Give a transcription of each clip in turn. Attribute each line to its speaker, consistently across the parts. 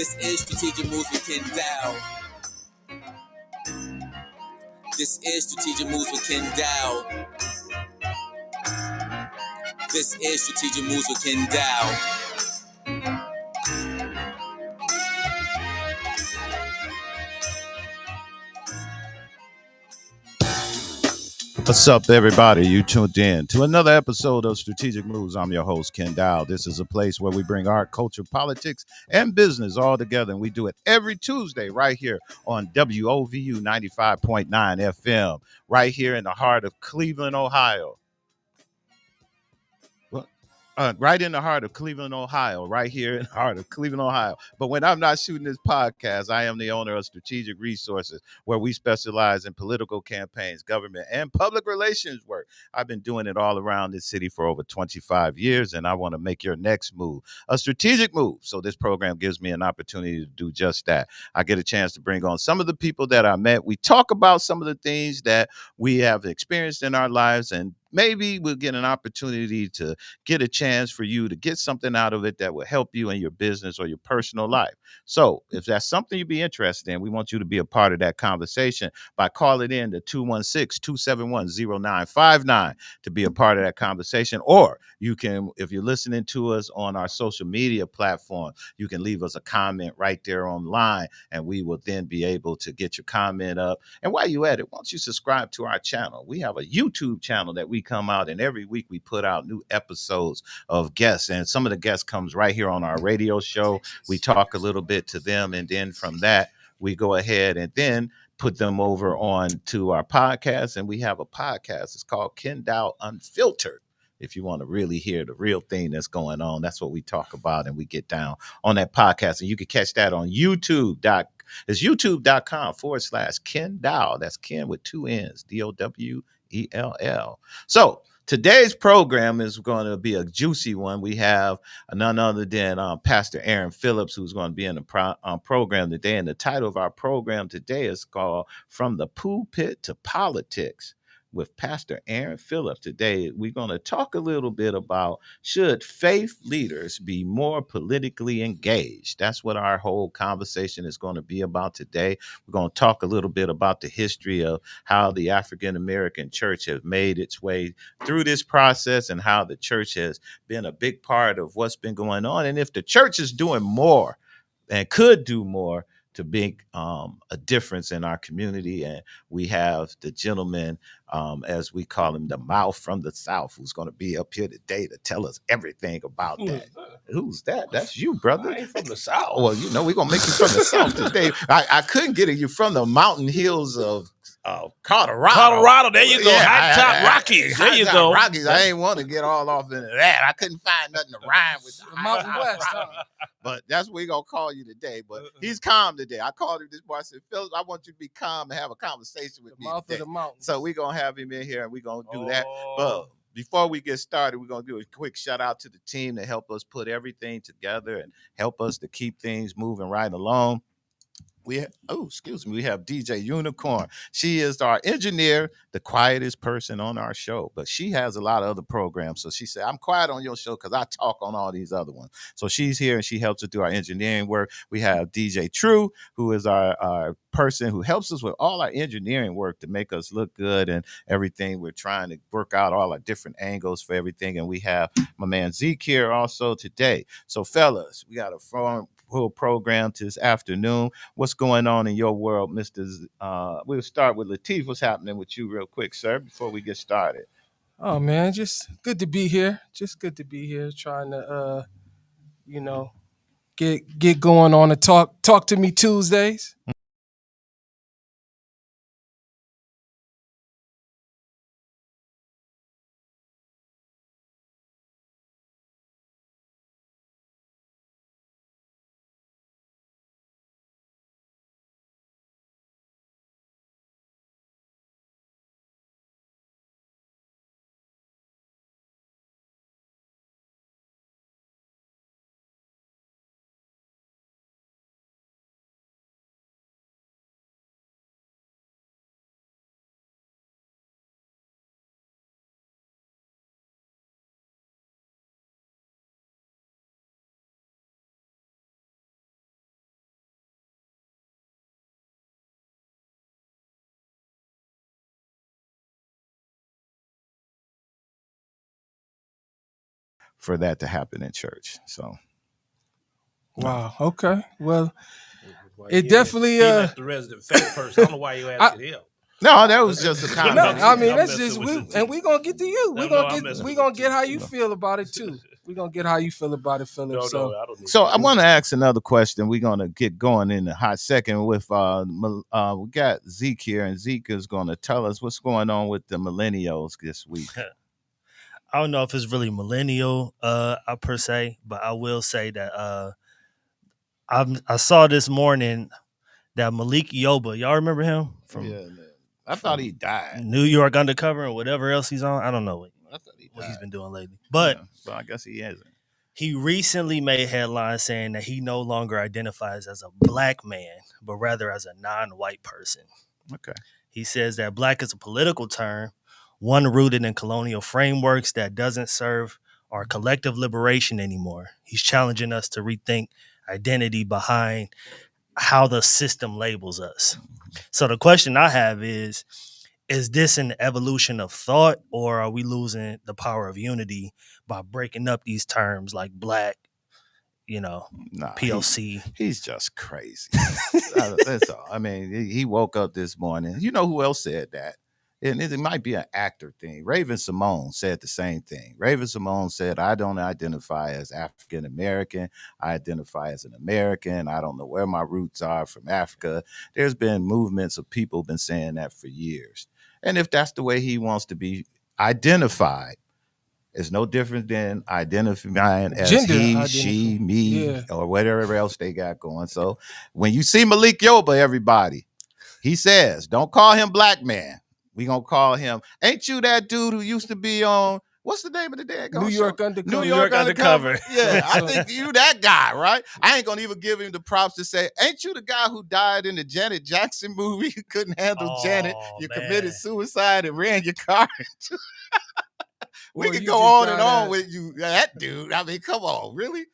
Speaker 1: This is Strategic Moves with Ken Dao. This is Strategic Moves with Ken Dao. This is Strategic Moves with Ken Dao.
Speaker 2: What's up, everybody? You tuned in to another episode of Strategic Moves. I'm your host, Ken Dao. This is a place where we bring art, culture, politics, and business all together. And we do it every Tuesday right here on WOVU 95.9 FM, right here in the heart of Cleveland, Ohio. Right in the heart of Cleveland, Ohio, right here in the heart of Cleveland, Ohio. But when I'm not shooting this podcast, I am the owner of Strategic Resources, where we specialize in political campaigns, government, and public relations work. I've been doing it all around this city for over 25 years, and I want to make your next move a strategic move. So this program gives me an opportunity to do just that. I get a chance to bring on some of the people that I met. We talk about some of the things that we have experienced in our lives, and maybe we'll get an opportunity to get a chance for you to get something out of it that will help you in your business or your personal life. So if that's something you'd be interested in, we want you to be a part of that conversation by calling in to 216-271-0959 to be a part of that conversation. Or you can, if you're listening to us on our social media platform, you can leave us a comment right there online, and we will then be able to get your comment up. And while you're at it, why don't you subscribe to our channel? We have a YouTube channel that we come out, and every week we put out new episodes of guests, and some of the guests comes right here on our radio show. We talk a little bit to them, and then from that we go ahead and then put them over on to our podcast. And we have a podcast. It's called Ken Dao Unfiltered. If you want to really hear the real thing that's going on, that's what we talk about, and we get down on that podcast. And you can catch that on YouTube. It's youtube.com/Ken Dao. That's Ken with two N's, Dowell. So today's program is going to be a juicy one. We have none other than Pastor Aaron Phillips, who's going to be in the program today. And the title of our program today is called From the Pulpit to Politics with Pastor Aaron Phillips. Today, we're going to talk a little bit about, should faith leaders be more politically engaged? That's what our whole conversation is going to be about today. We're going to talk a little bit about the history of how the African American church has made its way through this process, and how the church has been a big part of what's been going on. And if the church is doing more and could do more to make a difference in our community. And we have the gentleman, as we call him, the mouth from the South, who's going to be up here today to tell us everything about that. Who's that? That's you, brother.
Speaker 3: I ain't from the South.
Speaker 2: Well, you know, we're going to make you from the South today. I couldn't get it. You're from the mountain hills of Colorado.
Speaker 3: There you go. Hot Top Rockies. There you go.
Speaker 2: Rockies. I ain't want to get all off into that. I couldn't find nothing to rhyme with the
Speaker 4: Mountain West.
Speaker 2: But that's what we're going to call you today. But he's calm today. I called him this morning. I said, Phillips, I want you to be calm and have a conversation with me
Speaker 4: Mouth
Speaker 2: today.
Speaker 4: of the mountain.
Speaker 2: So we're going to have him in here, and we're going to do that. But before we get started, we're going to do a quick shout out to the team that help us put everything together and help us to keep things moving right along. We have DJ Unicorn. She is our engineer, the quietest person on our show, but she has a lot of other programs. So she said, I'm quiet on your show because I talk on all these other ones. So she's here, and she helps us do our engineering work. We have DJ True, who is our person who helps us with all our engineering work to make us look good and everything. We're trying to work out all our different angles for everything. And we have my man Zeke here also today. So fellas, we got a full program this afternoon. What's going on in your world, Mr. We'll start with Lateef. What's happening with you real quick, sir, before we get started?
Speaker 4: Oh man, just good to be here. Trying to get going on the talk to me Tuesdays.
Speaker 2: for that to happen in church. So,
Speaker 4: Wow. Okay. Well,
Speaker 3: Well,
Speaker 4: it
Speaker 3: he
Speaker 4: definitely.
Speaker 3: met the resident fat person. I don't know why you asking him.
Speaker 2: no, that was just a
Speaker 4: No,
Speaker 2: comment.
Speaker 4: I mean
Speaker 3: I'm
Speaker 4: that's
Speaker 3: messing
Speaker 4: just
Speaker 3: with you,
Speaker 4: and
Speaker 3: too.
Speaker 4: we gonna get to you.
Speaker 3: No, I'm messing
Speaker 4: We
Speaker 3: with
Speaker 4: gonna
Speaker 3: you,
Speaker 4: get how
Speaker 3: too.
Speaker 4: you feel about it too. We gonna get how you feel about it, Philip.
Speaker 3: No,
Speaker 4: So
Speaker 3: I don't need
Speaker 2: So
Speaker 3: that.
Speaker 2: I want to ask another question. We're gonna get going in a hot second with we got Zeke here, and Zeke is gonna tell us what's going on with the millennials this week.
Speaker 5: I don't know if it's really millennial per se, but I will say that I saw this morning that Malik Yoba, y'all remember him from
Speaker 2: Man. I thought he died.
Speaker 5: New York Undercover and whatever else he's on? I don't know
Speaker 2: I thought he
Speaker 5: what he's
Speaker 2: died.
Speaker 5: been doing lately, but
Speaker 2: Yeah, well, I guess he isn't.
Speaker 5: he recently made headlines saying that he no longer identifies as a black man, but rather as a non-white person.
Speaker 2: Okay.
Speaker 5: He says that black is a political term, one rooted in colonial frameworks that doesn't serve our collective liberation anymore. He's challenging us to rethink identity behind how the system labels us. So the question I have is this an evolution of thought, or are we losing the power of unity by breaking up these terms like black,
Speaker 2: Nah,
Speaker 5: POC?
Speaker 2: he's just crazy. That's all. I mean, he woke up this morning. You know who else said that? And it might be an actor thing. Raven Simone said the same thing. Raven Simone said, I don't identify as African American. I identify as an American. I don't know where my roots are from Africa. There's been movements of people been saying that for years. And if that's the way he wants to be identified, it's no different than identifying as
Speaker 4: Gender
Speaker 2: he,
Speaker 4: identity.
Speaker 2: she, me,
Speaker 4: Yeah.
Speaker 2: or whatever else they got going. So when you see Malik Yoba, everybody, he says, don't call him black man. We gonna call him, ain't you that dude who used to be on, what's the name of the damn
Speaker 4: New York Undercover.
Speaker 2: New York Undercover. Yeah, I
Speaker 4: So-
Speaker 2: think you that guy, right? I ain't gonna even give him the props to say, ain't you the guy who died in the Janet Jackson movie? You couldn't handle Janet. You committed suicide and ran your car. We
Speaker 4: Boy,
Speaker 2: could
Speaker 4: you
Speaker 2: go
Speaker 4: just
Speaker 2: on and
Speaker 4: gotta-
Speaker 2: on with you, that dude. I mean, come on, really?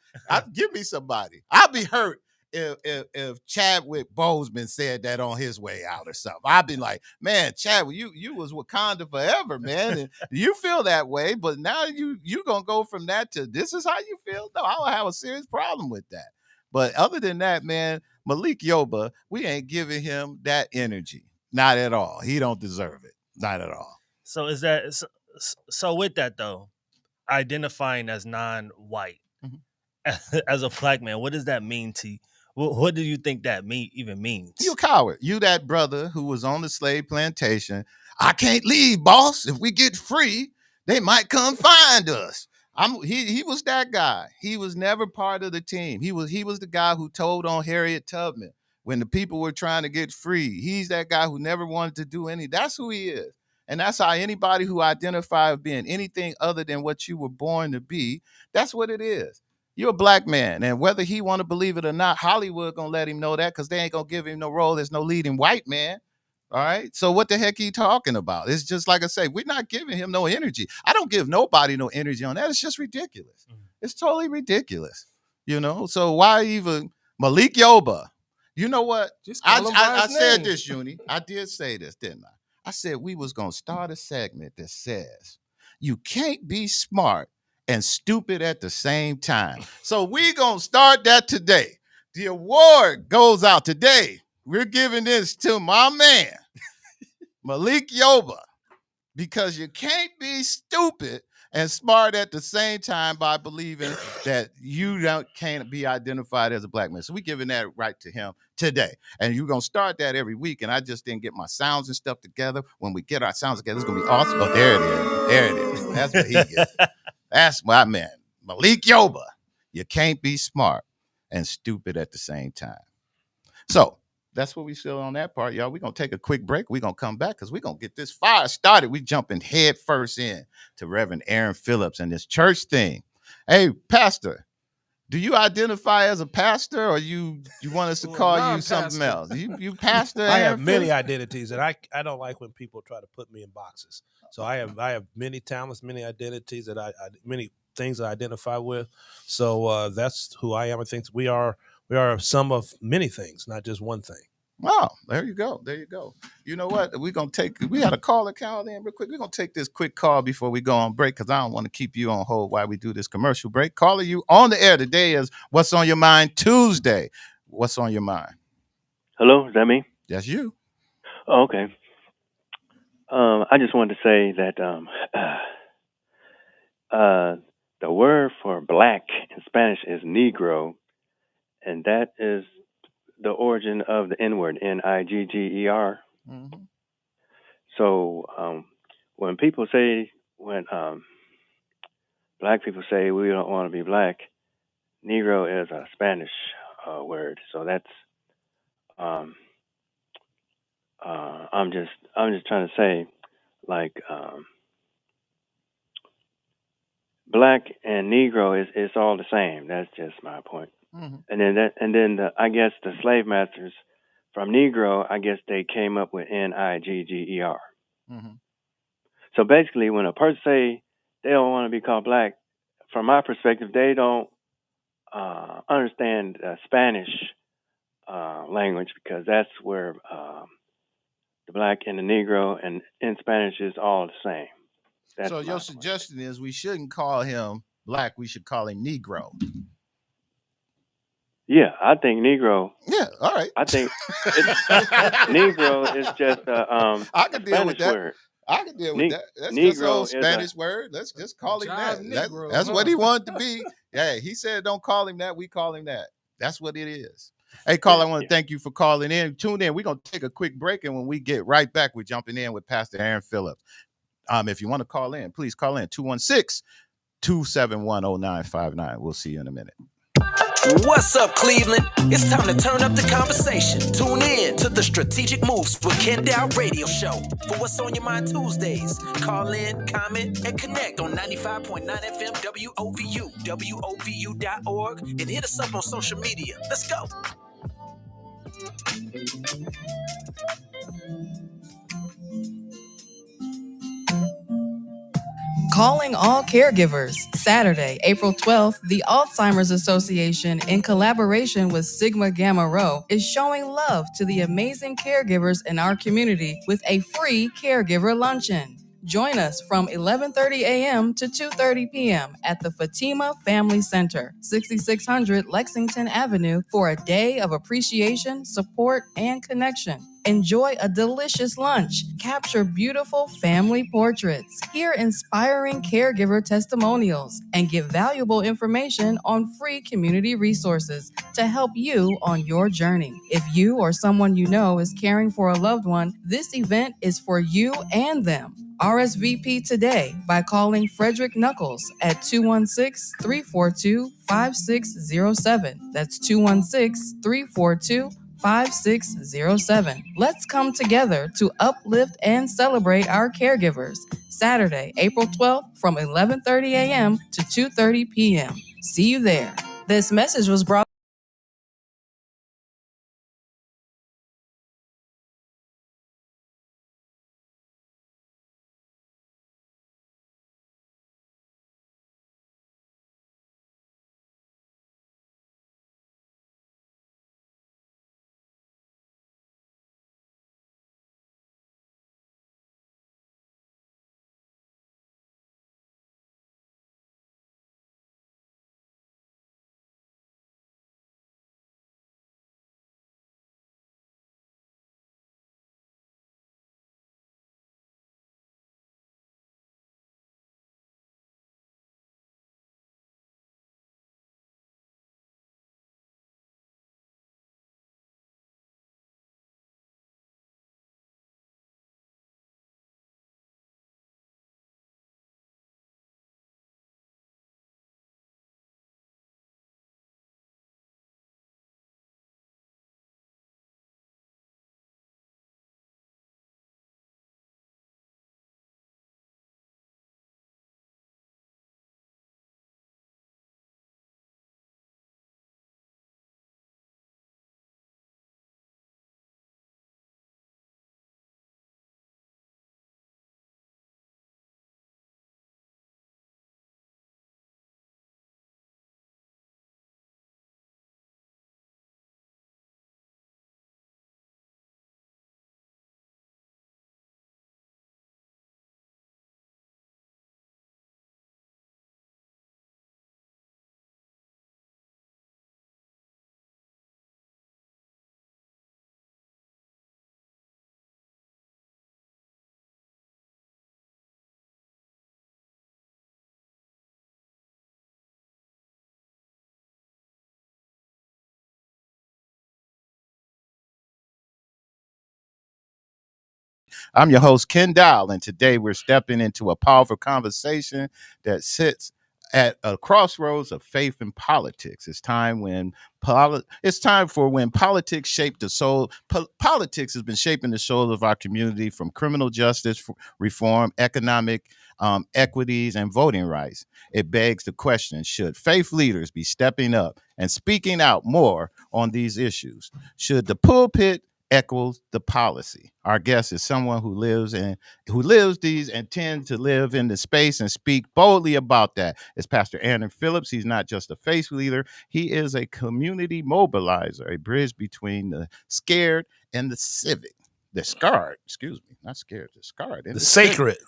Speaker 2: Give me somebody. I'll be hurt if Chadwick Boseman said that on his way out or something. I'd be like, man, Chadwick, you was Wakanda forever, man, and you feel that way, but now you gonna go from that to this is how you feel? No, I don't have a serious problem with that. But other than that, man, Malik Yoba, we ain't giving him that energy, not at all. He don't deserve it, not at all.
Speaker 5: So is that so? With that though, identifying as non-white as a black man, what does that mean to you? What do you think that even means?
Speaker 2: You a coward. You that brother who was on the slave plantation. I can't leave, boss. If we get free, they might come find us. He was that guy. He was never part of the team. He was the guy who told on Harriet Tubman when the people were trying to get free. He's that guy who never wanted to do any. That's who he is. And that's how anybody who identifies as being anything other than what you were born to be, that's what it is. You're a black man, and whether he want to believe it or not, Hollywood gonna let him know that because they ain't gonna give him no role. There's no leading white man. All right. So what the heck he talking about? It's just like I say, we're not giving him no energy. I don't give nobody no energy on that. It's just ridiculous. It's totally ridiculous. So why even Malik Yoba? You know what?
Speaker 4: Just call him by
Speaker 2: I
Speaker 4: his
Speaker 2: said
Speaker 4: name.
Speaker 2: this, Uni. I did say this, didn't I? I said we was gonna start a segment that says you can't be smart and stupid at the same time. So we gonna start that today. The award goes out today. We're giving this to my man, Malik Yoba, because you can't be stupid and smart at the same time by believing that you can't be identified as a black man. So we're giving that right to him today. And you're going to start that every week. And I just didn't get my sounds and stuff together. When we get our sounds together, it's going to be awesome. Oh, there it is. There it is. That's what he gets. That's my man, Malik Yoba. You can't be smart and stupid at the same time. So that's what we feel on that part, y'all. We're going to take a quick break. We're going to come back because we're going to get this fire started. We jumping head first in to Reverend Aaron Phillips and this church thing. Hey, Pastor, do you identify as a pastor or you want us to call you something else? You pastor?
Speaker 3: I
Speaker 2: Aaron
Speaker 3: have many
Speaker 2: Phillips?
Speaker 3: identities, and I don't like when people try to put me in boxes. So I have many talents, many identities that I many things I identify with. So that's who I am. I think we are some of many things, not just one thing.
Speaker 2: Wow, there you go. There you go. You know what? We had a caller call in real quick. We're going to take this quick call before we go on break because I don't want to keep you on hold while we do this commercial break. Caller, you on the air. Today is What's on Your Mind Tuesday. What's on your mind?
Speaker 6: Hello, is that me?
Speaker 2: That's you.
Speaker 6: Oh, okay. I just wanted to say that the word for black in Spanish is Negro, and that is the origin of the N word, Nigger.
Speaker 2: Mm-hmm.
Speaker 6: So when black people say we don't want to be black, Negro is a Spanish word. So that's um, I'm just trying to say, like, black and Negro is all the same. That's just my point.
Speaker 2: Mm-hmm.
Speaker 6: And then I guess the slave masters from Negro, I guess they came up with Nigger.
Speaker 2: Mm-hmm.
Speaker 6: So basically, when a person say they don't want to be called black, from my perspective, they don't understand Spanish language, because that's where the black and the Negro and in Spanish is all the same. That's
Speaker 2: So
Speaker 6: my
Speaker 2: your
Speaker 6: point.
Speaker 2: suggestion is we shouldn't call him black. We should call him Negro.
Speaker 6: Yeah, I think Negro.
Speaker 2: Yeah. All right.
Speaker 6: I think Negro is just
Speaker 2: I
Speaker 6: a
Speaker 2: can deal with
Speaker 6: Spanish
Speaker 2: that.
Speaker 6: word.
Speaker 2: I can deal with that. That's just an
Speaker 6: Negro
Speaker 2: old
Speaker 6: is a
Speaker 2: Spanish word. Let's just call him that.
Speaker 4: Jive Negro,
Speaker 2: That's what
Speaker 4: huh?
Speaker 2: he wanted to be. Yeah, he said don't call him that. We call him that. That's what it is. Hey, Carl, I want to thank you for calling in. Tune in. We're going to take a quick break, and when we get right back, we're jumping in with Pastor Aaron Phillips. If you want to call in, please call in 216-271-0959. We'll see you in a minute.
Speaker 1: What's up, Cleveland? It's time to turn up the conversation. Tune in to the Strategic Moves with Ken Dao radio show for What's on Your Mind Tuesdays. Call in, comment, and connect on 95.9 FM WOVU, WOVU.org, and hit us up on social media. Let's go.
Speaker 7: Calling all caregivers. Saturday, April 12th, the Alzheimer's Association, in collaboration with Sigma Gamma Rho, is showing love to the amazing caregivers in our community with a free caregiver luncheon. Join us from 11:30 a.m. to 2:30 p.m. at the Fatima Family Center, 6600 Lexington Avenue, for a day of appreciation, support, and connection. Enjoy a delicious lunch, capture beautiful family portraits, hear inspiring caregiver testimonials, and get valuable information on free community resources to help you on your journey. If you or someone you know is caring for a loved one, this event is for you and them. RSVP today by calling Frederick Knuckles at 216-342-5607. That's 216-342-5607. Let's come together to uplift and celebrate our caregivers. Saturday, April 12th from 11:30 a.m. to 2:30 p.m. See you there. This message was brought
Speaker 2: I'm your host, Ken Dao, and today we're stepping into a powerful conversation that sits at a crossroads of faith and politics. It's time for when politics shape the soul. Politics has been shaping the soul of our community, from criminal justice reform, economic equities, and voting rights. It begs the question: should faith leaders be stepping up and speaking out more on these issues? Should the pulpit echoes the policy? Our guest is someone who lives these and tends to live in the space and speak boldly about that. It's Pastor Aaron Phillips. He's not just a faith leader, he is a community mobilizer, a bridge between the scared and the civic. The scarred, excuse me, not scared, the scarred and
Speaker 3: The
Speaker 2: civic.
Speaker 3: sacred.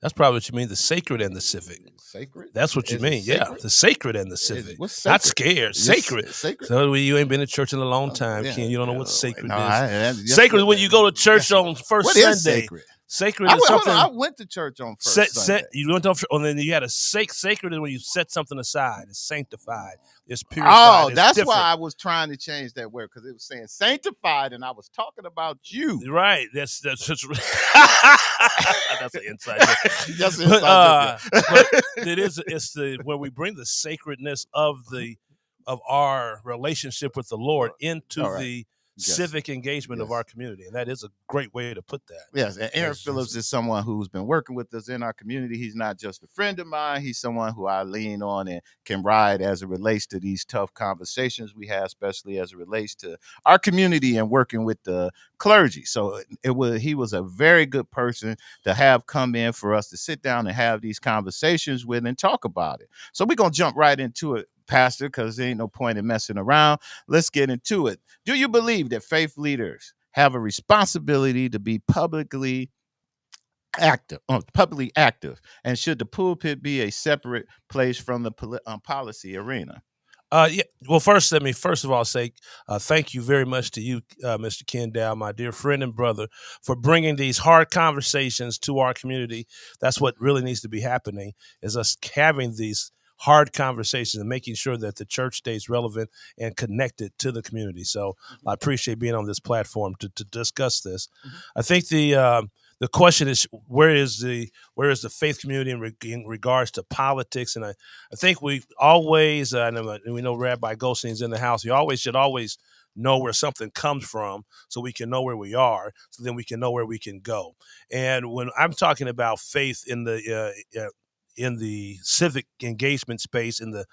Speaker 3: That's probably what you mean. The sacred and the civic.
Speaker 2: Sacred?
Speaker 3: That's what you
Speaker 2: Is it
Speaker 3: mean. Yeah.
Speaker 2: sacred?
Speaker 3: The sacred and the civic.
Speaker 2: What's
Speaker 3: Not
Speaker 2: sacred?
Speaker 3: scared.
Speaker 2: Yes,
Speaker 3: Sacred.
Speaker 2: sacred?
Speaker 3: So you ain't been to church in a long time,
Speaker 2: Yeah,
Speaker 3: Ken. You don't know what sacred
Speaker 2: no,
Speaker 3: is. Sacred is when you go to church on first
Speaker 2: What
Speaker 3: Sunday.
Speaker 2: is sacred?
Speaker 3: Sacred
Speaker 2: I
Speaker 3: is something.
Speaker 2: went to church on first Sunday.
Speaker 3: You went to, and then you had a sacred is when you set something aside. It's sanctified. It's purified.
Speaker 2: Oh,
Speaker 3: it's
Speaker 2: that's
Speaker 3: different.
Speaker 2: why I was trying to change that word, because it was saying sanctified, and I was talking about you.
Speaker 3: Right. That's that's an inside joke.
Speaker 2: That's an inside joke.
Speaker 3: But it's where we bring the sacredness of our relationship with the Lord into
Speaker 2: All right.
Speaker 3: the
Speaker 2: Yes.
Speaker 3: civic engagement
Speaker 2: Yes.
Speaker 3: of our community, and that is a great way to put that.
Speaker 2: Yes, and Aaron
Speaker 3: Yes,
Speaker 2: Phillips
Speaker 3: yes.
Speaker 2: is someone who's been working with us in our community. He's not just a friend of mine. He's someone who I lean on and can ride as it relates to these tough conversations we have, especially as it relates to our community and working with the clergy. So he was a very good person to have come in for us to sit down and have these conversations with and talk about it. So we're going to jump right into it, Pastor, because there ain't no point in messing around. Let's get into it. Do you believe that faith leaders have a responsibility to be publicly active? And should the pulpit be a separate place from the policy arena?
Speaker 3: Yeah. Well, let me first of all say thank you very much to you, Mr. Ken Dao, my dear friend and brother, for bringing these hard conversations to our community. That's what really needs to be happening, is us having these hard conversations and making sure that the church stays relevant and connected to the community. So I appreciate being on this platform to discuss this. Mm-hmm. I think the question is, where is the faith community in regards to politics? And I think we always, and we know Rabbi Goldstein's in the house, you should always know where something comes from so we can know where we are, so then we can know where we can go. And when I'm talking about faith in the civic engagement space, in the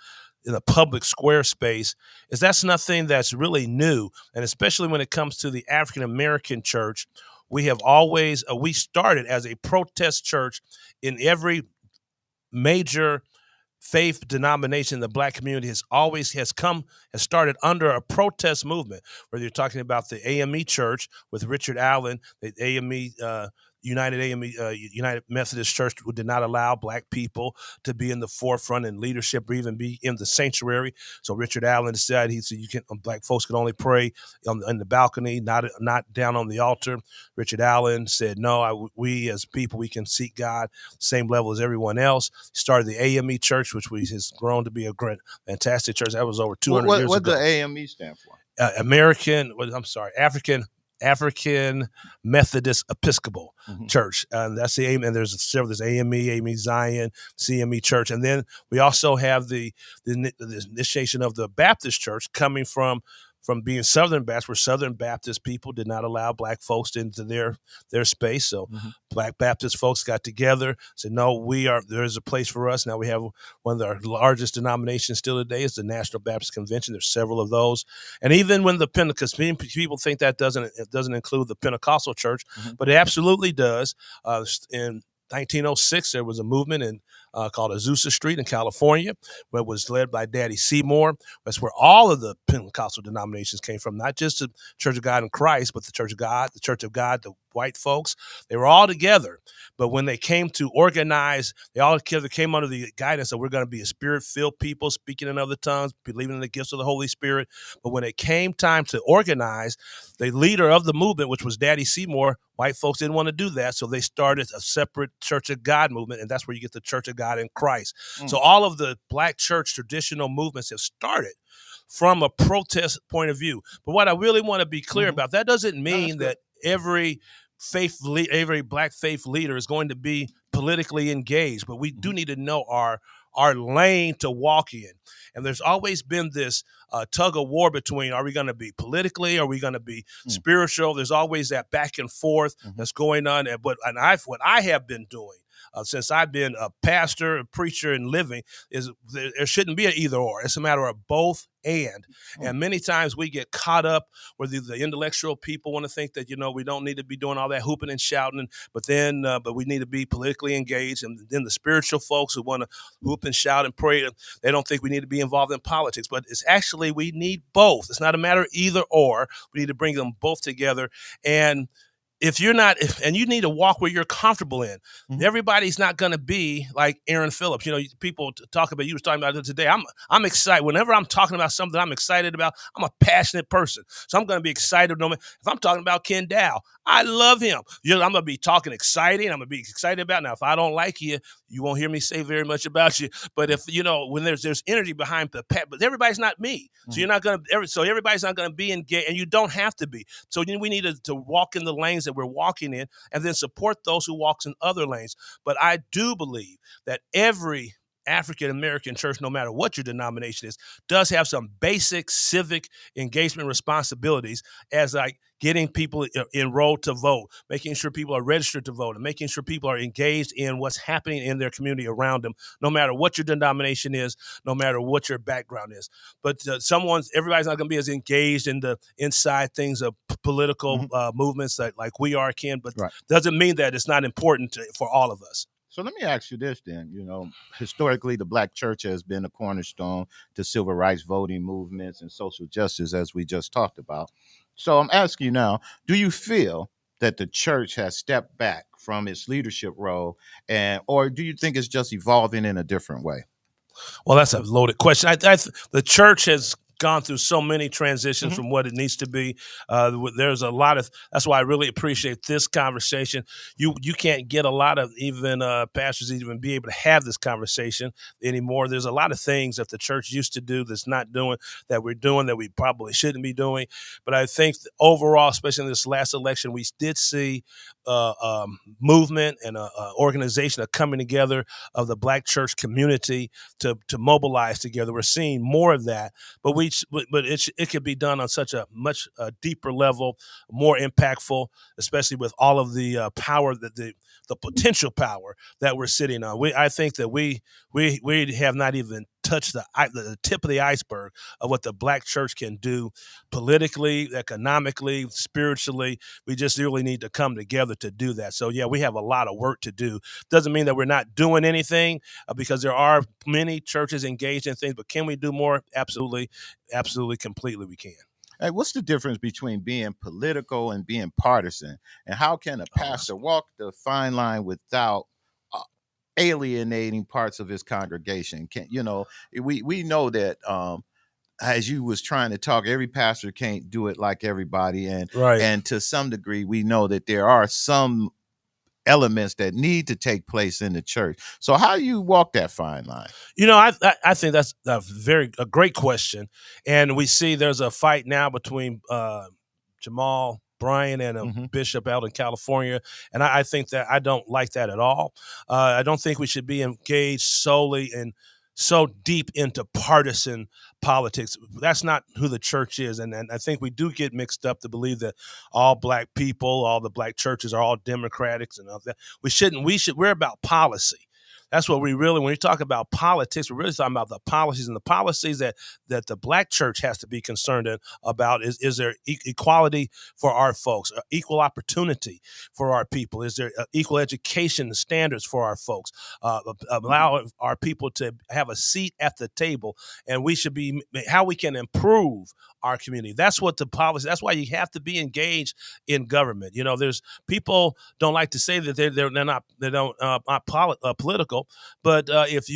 Speaker 3: public square space, that's nothing that's really new. And especially when it comes to the African American church, we have always, we started as a protest church in every major faith denomination. The Black community has started under a protest movement, whether you're talking about the AME Church with Richard Allen, the AME, United Methodist Church, who did not allow Black people to be in the forefront in leadership or even be in the sanctuary. So Richard Allen decided, he said, Black folks can only pray on the balcony, not down on the altar. Richard Allen said, no, we as people, we can seek God same level as everyone else. Started the AME Church, which has grown to be a great, fantastic church. That was over 200 years ago.
Speaker 2: What does the AME stand for?
Speaker 3: African Methodist Episcopal Church. That's the AME, and there's several. There's AME Zion, CME Church, and then we also have the initiation of the Baptist Church coming from being Southern Baptist, where Southern Baptist people did not allow Black folks into their space. So Black Baptist folks got together, said, no, there's a place for us. Now we have one of our largest denominations still today is the National Baptist Convention. There's several of those. And even when the Pentecostal, people think that doesn't include the Pentecostal church, but it absolutely does. In 1906, there was a movement called Azusa Street in California, where it was led by Daddy Seymour. That's where all of the Pentecostal denominations came from, not just the Church of God in Christ, but the Church of God, the white folks. They were all together. But when they came to organize, they all together came under the guidance that we're going to be a spirit-filled people, speaking in other tongues, believing in the gifts of the Holy Spirit. But when it came time to organize, the leader of the movement, which was Daddy Seymour, white folks didn't want to do that, so they started a separate Church of God movement, and that's where you get the Church of God in Christ. So all of the Black church traditional movements have started from a protest point of view. But what I really want to be clear about, that doesn't mean that every every black faith leader is going to be politically engaged, but we do need to know our lane to walk in. And there's always been this tug of war between, are we going to be politically, are we going to be spiritual? There's always that back and forth that's going on. And what I have been doing since I've been a pastor, a preacher, and living is there shouldn't be an either or. It's a matter of both and. And many times we get caught up where the intellectual people want to think that, we don't need to be doing all that hooping and shouting, but we need to be politically engaged. And then the spiritual folks who want to hoop and shout and pray, they don't think we need to be involved in politics. But it's actually, we need both. It's not a matter of either or. We need to bring them both together. And if you're not, and you need to walk where you're comfortable in. Everybody's not going to be like Aaron Phillips. People talk about, you was talking about it today. I'm excited. Whenever I'm talking about something I'm excited about, I'm a passionate person. So I'm going to be excited. If I'm talking about Ken Dao, I love him. I'm going to be talking exciting. I'm going to be excited about it. Now, if I don't like you, you won't hear me say very much about you. But if, when there's energy behind the pat, but everybody's not me. So everybody's not going to be engaged, and you don't have to be. So we need to walk in the lanes that we're walking in, and then support those who walks in other lanes. But I do believe that every African-American church, no matter what your denomination is, does have some basic civic engagement responsibilities, as like getting people enrolled to vote, making sure people are registered to vote, and making sure people are engaged in what's happening in their community around them, no matter what your denomination is, no matter what your background is. But everybody's not going to be as engaged in the inside things of political movements like we are, Ken, but doesn't mean that it's not important for all of us.
Speaker 2: So let me ask you this then. Historically, the Black church has been a cornerstone to civil rights voting movements and social justice, as we just talked about. So I'm asking you now, do you feel that the church has stepped back from its leadership role, or do you think it's just evolving in a different way?
Speaker 3: Well, that's a loaded question. The church has gone through so many transitions from what it needs to be. There's a lot of, that's why I really appreciate this conversation. You can't get a lot of even pastors even be able to have this conversation anymore. There's a lot of things that the church used to do that's not doing, that we're doing, that we probably shouldn't be doing. But I think overall, especially in this last election, we did see movement and organization of coming together of the Black church community to mobilize together. We're seeing more of that, but it could be done on such a much deeper level, more impactful, especially with all of the power that the potential power that we're sitting on. I think that we have not even touched the tip of the iceberg of what the Black church can do politically, economically, spiritually. We just really need to come together to do that. So yeah, we have a lot of work to do. Doesn't mean that we're not doing anything, because there are many churches engaged in things, but can we do more? Absolutely, completely we can.
Speaker 2: Hey, what's the difference between being political and being partisan? And how can a pastor walk the fine line without alienating parts of his congregation? We know that as you was trying to talk, every pastor can't do it like everybody, and to some degree we know that there are some elements that need to take place in the church. So how do you walk that fine line?
Speaker 3: I think that's a great question, and we see there's a fight now between Jamal Bryan and a bishop out in California. And I think that I don't like that at all. I don't think we should be engaged solely and so deep into partisan politics. That's not who the church is. And I think we do get mixed up to believe that all Black people, all the Black churches are all Democrats and all that. We're about policy. That's what we really, when we talk about politics, we're really talking about the policies, and the policies that the Black church has to be concerned about is there equality for our folks, equal opportunity for our people? Is there equal education standards for our folks? Allow our people to have a seat at the table, and we should be, how we can improve our community. That's what the policy, that's why you have to be engaged in government. There's people don't like to say that they're not political. But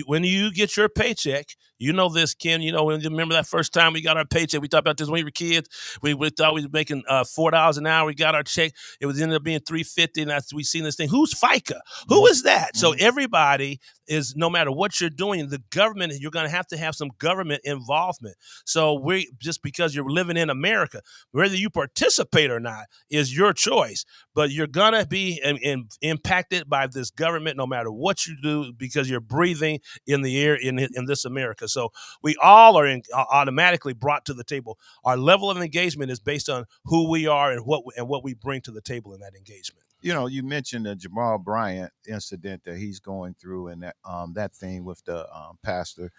Speaker 3: when you get your paycheck, this, Ken, remember that first time we got our paycheck? We talked about this when we were kids. We thought we were making $4 an hour. We got our check. It ended up being $3.50, and we seen this thing. Who's FICA? Who is that? So everybody is no matter what you're doing, the government, you're going to have some government involvement. So just because you're living in America, whether you participate or not is your choice, but you're going to be impacted by this government no matter what you do, because you're breathing in the air in this America. So we all are automatically brought to the table. Our level of engagement is based on who we are and what we bring to the table in that engagement.
Speaker 2: You know, you mentioned the Jamal Bryant incident that he's going through, and that thing with the pastor.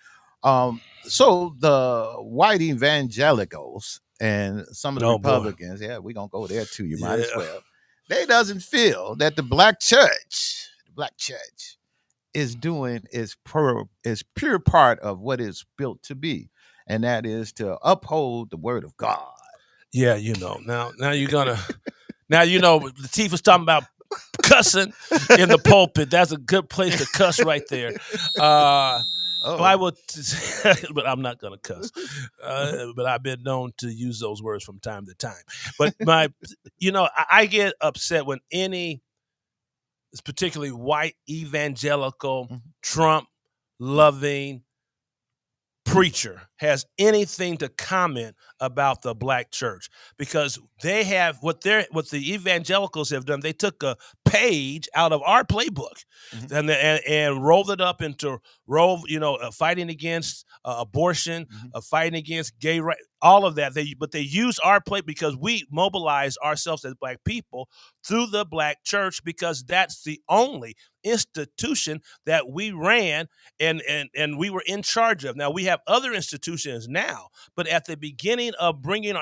Speaker 2: So the white evangelicals and some of the Republicans, we're gonna go there too. You might as well. They doesn't feel that the black church is pure part of what it's built to be, and that is to uphold the word of God.
Speaker 3: Yeah, now you're gonna. Now, Lateef was talking about cussing in the pulpit. That's a good place to cuss right there. Bible, but I'm not going to cuss. But I've been known to use those words from time to time. But I get upset when any, particularly white evangelical, Trump-loving preacher has anything to comment about the black church, because they have what the evangelicals have done. They took a page out of our playbook and rolled it up into fighting against abortion, fighting against gay rights, all of that. But they use our plate because we mobilize ourselves as black people through the black church, because that's the only institution that we ran and we were in charge of. Now we have other institutions now, but at the beginning of bringing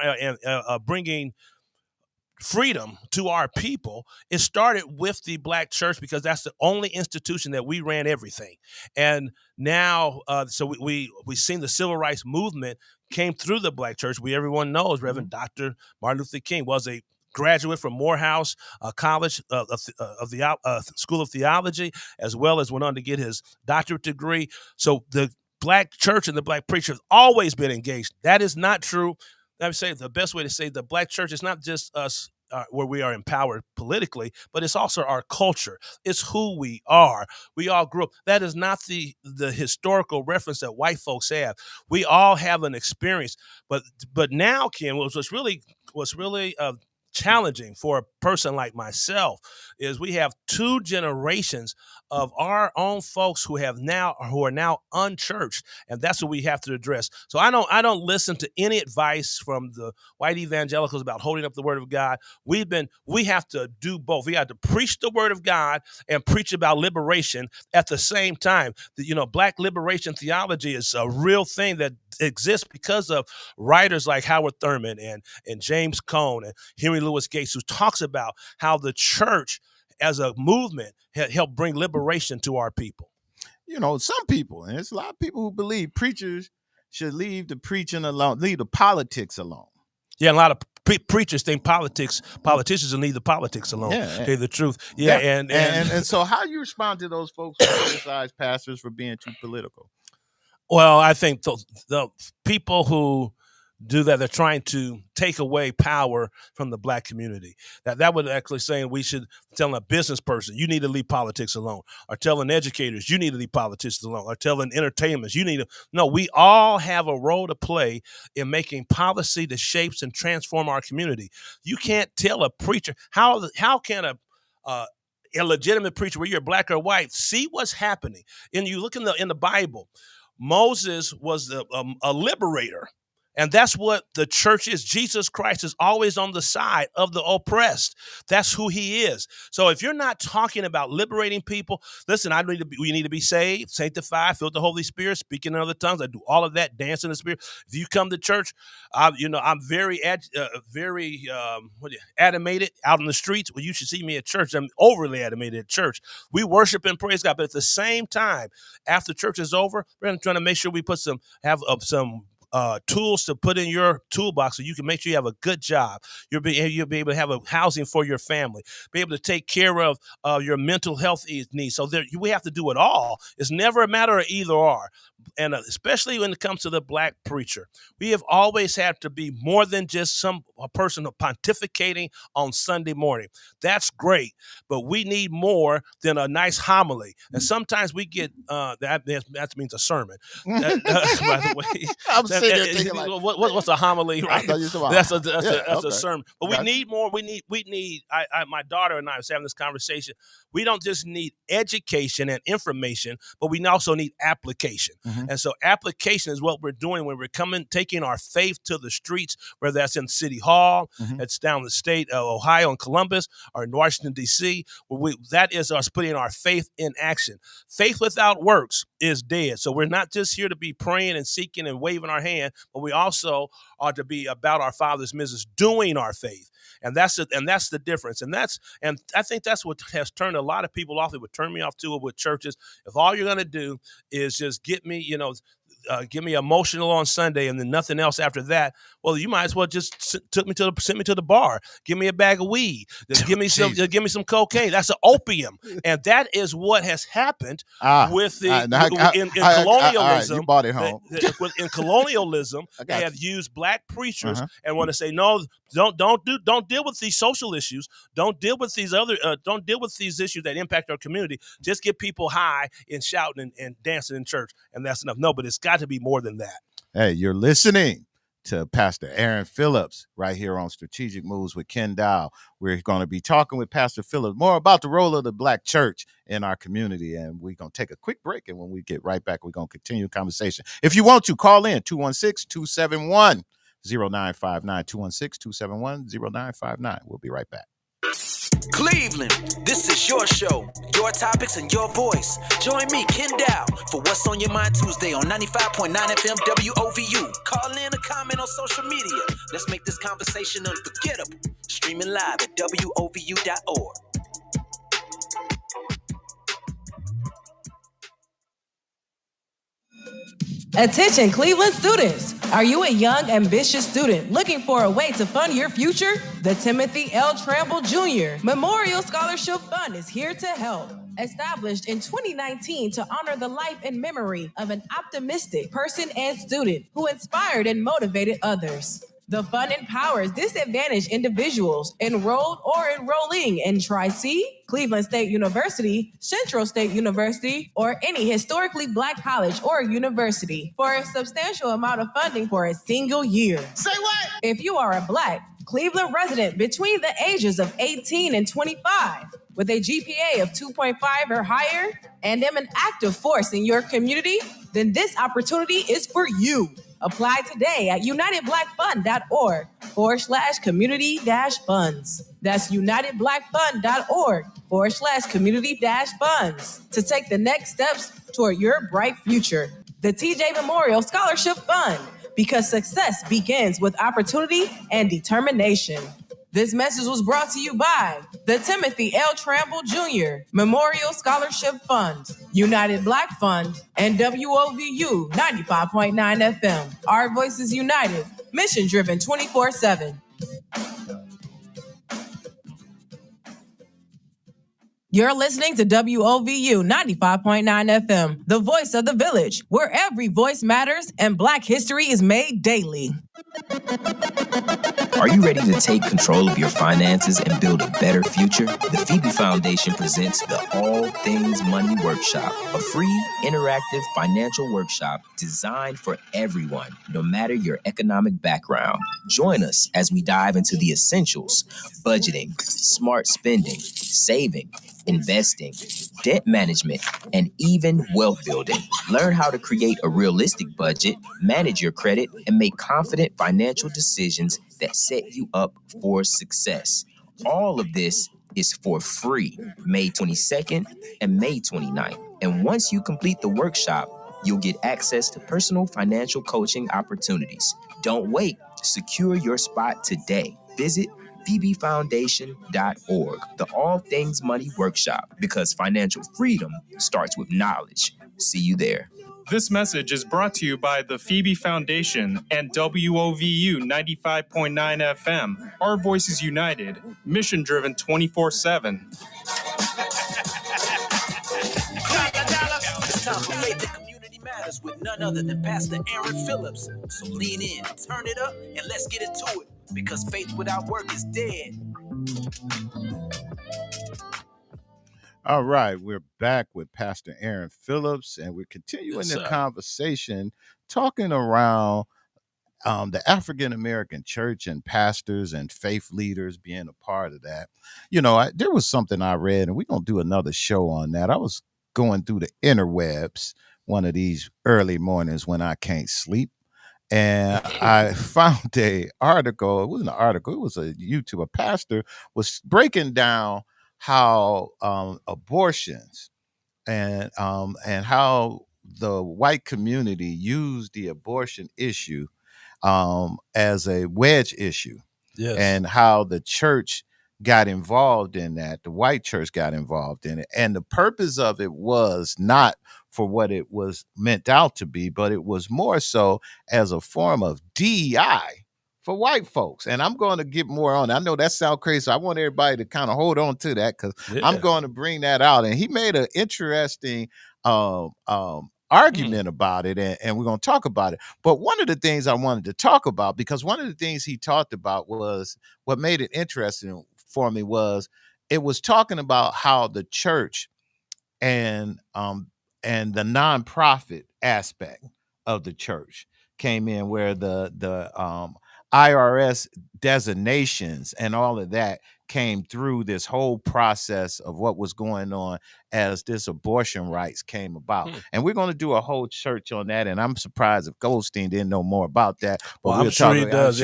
Speaker 3: freedom to our people, it started with the black church, because that's the only institution that we ran everything. And now, so we've seen the civil rights movement came through the black church. Everyone knows Reverend Dr. Martin Luther King was a graduate from Morehouse College of the School of Theology, as well as went on to get his doctorate degree. So the black church and the black preacher have always been engaged. That is not true. I would say the best way to say the black church is not just us where we are empowered politically, but it's also our culture. It's who we are. We all grew up. That is not the historical reference that white folks have. We all have an experience. But now, Ken, what's really challenging for a person like myself is we have two generations of our own folks who are now unchurched, and that's what we have to address. So I don't listen to any advice from the white evangelicals about holding up the word of God. We have to do both. We have to preach the word of God and preach about liberation at the same time. Black liberation theology is a real thing that exists because of writers like Howard Thurman and James Cone and Henry Louis Gates, who talks about how the church as a movement helped bring liberation to our people.
Speaker 2: Some people, and there's a lot of people who believe preachers should leave the preaching alone, leave the politics alone.
Speaker 3: Yeah, a lot of preachers think politicians will leave the politics alone.
Speaker 2: Yeah,
Speaker 3: tell you the truth.
Speaker 2: Yeah. And so how do you respond to those folks who criticize pastors for being too political?
Speaker 3: Well, I think the people who do that, they're trying to take away power from the black community. That would actually saying we should tell a business person, you need to leave politics alone, or telling educators, you need to leave politics alone, or telling entertainers, no, we all have a role to play in making policy that shapes and transform our community. You can't tell a preacher, how can a illegitimate preacher, whether you're black or white, see what's happening? And you look in the Bible, Moses was a liberator. And that's what the church is. Jesus Christ is always on the side of the oppressed. That's who he is. So if you're not talking about liberating people, listen, we need to be saved, sanctified, filled with the Holy Spirit, speaking in other tongues. I do all of that, dance in the Spirit. If you come to church, I'm very animated out in the streets. Well, you should see me at church. I'm overly animated at church. We worship and praise God. But at the same time, after church is over, we're trying to make sure we put some tools to put in your toolbox so you can make sure you have a good job. You'll be able to have a housing for your family, be able to take care of your mental health needs. So we have to do it all. It's never a matter of either or. And especially when it comes to the black preacher, we have always had to be more than just a person pontificating on Sunday morning. That's great, but we need more than a nice homily. And sometimes we get that means a sermon. By the way,
Speaker 2: I'm sitting there thinking like,
Speaker 3: what's a homily? Right? That's a sermon. But we need more. We need. My daughter and I was having this conversation. We don't just need education and information, but we also need application. Mm-hmm. And so application is what we're doing when we're taking our faith to the streets, whether that's in City Hall, it's down the state of Ohio and Columbus, or in Washington, D.C. That is us putting our faith in action. Faith without works is dead. So we're not just here to be praying and seeking and waving our hand, but we also are to be about our Father's business, doing our faith. And that's the difference. And I think that's what has turned a lot of people off. It would turn me off too with churches. If all you're going to do is just get me emotional on Sunday and then nothing else after that, well, you might as well just send me to the bar. Give me a bag of weed. Give me some cocaine. That's an opium, and that is what has happened with in colonialism.
Speaker 2: You brought it home.
Speaker 3: In colonialism, they have used black preachers and want to say, no, don't deal with these social issues. Don't deal with these issues that impact our community. Just get people high and shouting and dancing in church, and that's enough. No, but it's got to be more than that.
Speaker 2: Hey, you're listening to Pastor Aaron Phillips right here on Strategic Moves with Ken Dao. We're going to be talking with Pastor Phillips more about the role of the black church in our community. And we're going to take a quick break. And when we get right back, we're going to continue the conversation. If you want to, call in 216-271-0959, 216-271-0959. We'll be right back.
Speaker 1: Cleveland, this is your show, your topics and your voice. Join me, Ken Dao, for What's on Your Mind Tuesday on 95.9 FM WOVU. Call in or comment on social media. Let's make this conversation unforgettable. Streaming live at WOVU.org.
Speaker 7: Attention Cleveland students! Are you a young, ambitious student looking for a way to fund your future? The Timothy L. Tramble Jr. Memorial Scholarship Fund is here to help. Established in 2019 to honor the life and memory of an optimistic person and student who inspired and motivated others. The fund empowers disadvantaged individuals enrolled or enrolling in Tri-C, Cleveland State University, Central State University, or any historically black college or university for a substantial amount of funding for a single year.
Speaker 1: Say what?
Speaker 7: If you are a black Cleveland resident between the ages of 18 and 25 with a GPA of 2.5 or higher and am an active force in your community, then this opportunity is for you. Apply today at unitedblackfund.org/community-funds. That's unitedblackfund.org/community-funds to take the next steps toward your bright future. The TJ Memorial Scholarship Fund, because success begins with opportunity and determination. This message was brought to you by the Timothy L. Tramble Jr. Memorial Scholarship Fund, United Black Fund, and WOVU 95.9 FM. Our voices united, mission driven 24/7. You're listening to WOVU 95.9 FM, the voice of the village, where every voice matters and Black history is made daily.
Speaker 8: Are you ready to take control of your finances and build a better future? The Phoebe Foundation presents the All Things Money Workshop, a free, interactive financial workshop designed for everyone, no matter your economic background. Join us as we dive into the essentials: budgeting, smart spending, saving, investing, debt management, and even wealth building. Learn how to create a realistic budget, manage your credit, and make confident financial decisions that set you up for success. All of this is for free, May 22nd and May 29th. And once you complete the workshop, you'll get access to personal financial coaching opportunities. Don't wait. Secure your spot today. Visit phoebefoundation.org, the All Things Money Workshop, because financial freedom starts with knowledge. See you there.
Speaker 9: This message is brought to you by the Phoebe Foundation and WOVU 95.9 FM. Our voices united, mission driven 24/7.
Speaker 1: It's time for Faith and Community Matters with none other than Pastor Aaron Phillips. So lean in, turn it up, and let's get into it. Because faith without work is dead.
Speaker 2: All right, we're back with Pastor Aaron Phillips, and we're continuing the conversation talking around the African American church and pastors and faith leaders being a part of that. There was something I read, and we're going to do another show on that. I was going through the interwebs one of these early mornings when I can't sleep, and I found a article. It wasn't an article. It was a YouTube. A pastor was breaking down how abortions and how the white community used the abortion issue as a wedge issue.
Speaker 3: Yes.
Speaker 2: And how the church got involved in that. The white church got involved in it. And the purpose of it was not for what it was meant out to be, but it was more so as a form of DEI for white folks. And I'm going to get more on it. I know that sounds crazy. So I want everybody to kind of hold on to that, because I'm going to bring that out. And he made an interesting argument about it, and we're going to talk about it. But one of the things I wanted to talk about, because one of the things he talked about was what made it interesting for me, was it was talking about how the church and the nonprofit aspect of the church came in, where the IRS designations and all of that came through this whole process of what was going on as this abortion rights came about. And we're going to do a whole church on that. And I'm surprised if Goldstein didn't know more about that. But
Speaker 3: I'm sure he does.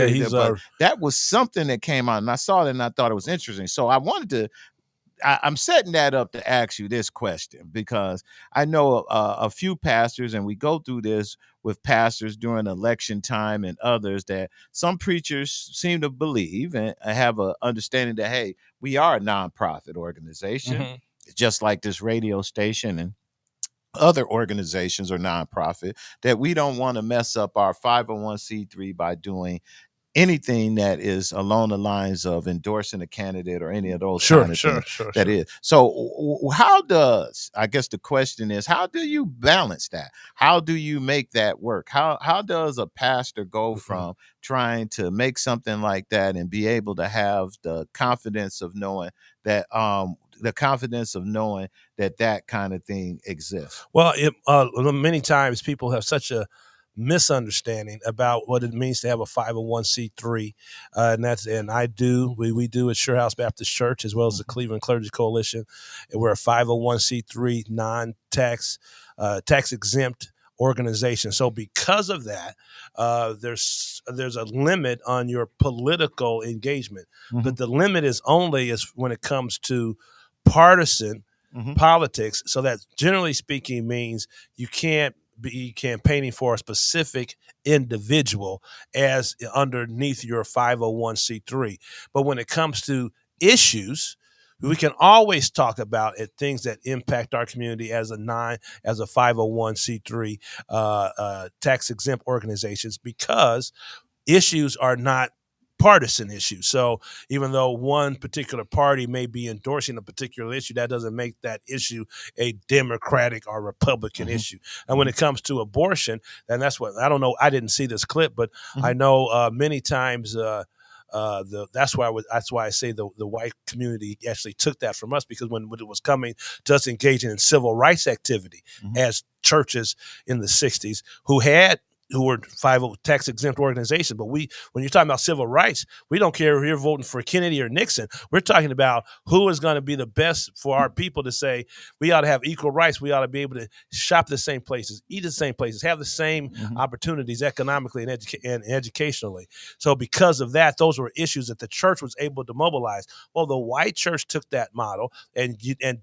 Speaker 2: That was something that came out, and I saw it and I thought it was interesting. So I'm setting that up to ask you this question, because I know a few pastors, and we go through this with pastors during election time and others, that some preachers seem to believe and have an understanding that, hey, we are a nonprofit organization, just like this radio station and other organizations are nonprofit, that we don't want to mess up our 501c3 by doing anything that is along the lines of endorsing a candidate or any of those kind of things. That is. So how does, I guess the question is, how do you balance that? How do you make that work? How does a pastor go from trying to make something like that and be able to have the confidence of knowing that that kind of thing exists?
Speaker 3: Well, many times people have such a misunderstanding about what it means to have a 501c3, we do at Sure House Baptist Church, as well as the Cleveland Clergy Coalition, and we're a 501c3 non-tax tax exempt organization. So because of that, there's a limit on your political engagement, but the limit is only when it comes to partisan politics. So that, generally speaking, means you can't be campaigning for a specific individual as underneath your 501c3. But when it comes to issues, we can always talk about things that impact our community as a 501c3 tax exempt organizations, because issues are not partisan issues. So even though one particular party may be endorsing a particular issue, that doesn't make that issue a Democratic or Republican issue. And when it comes to abortion, and that's what, I don't know, I didn't see this clip, but I know many times that's why I say the white community actually took that from us, because when it was coming to us engaging in civil rights activity as churches in the 60s who were 50 tax exempt organizations. But when you're talking about civil rights, we don't care if you're voting for Kennedy or Nixon. We're talking about who is going to be the best for our people to say we ought to have equal rights. We ought to be able to shop the same places, eat at the same places, have the same opportunities economically and educationally. So because of that, those were issues that the church was able to mobilize. Well, the white church took that model and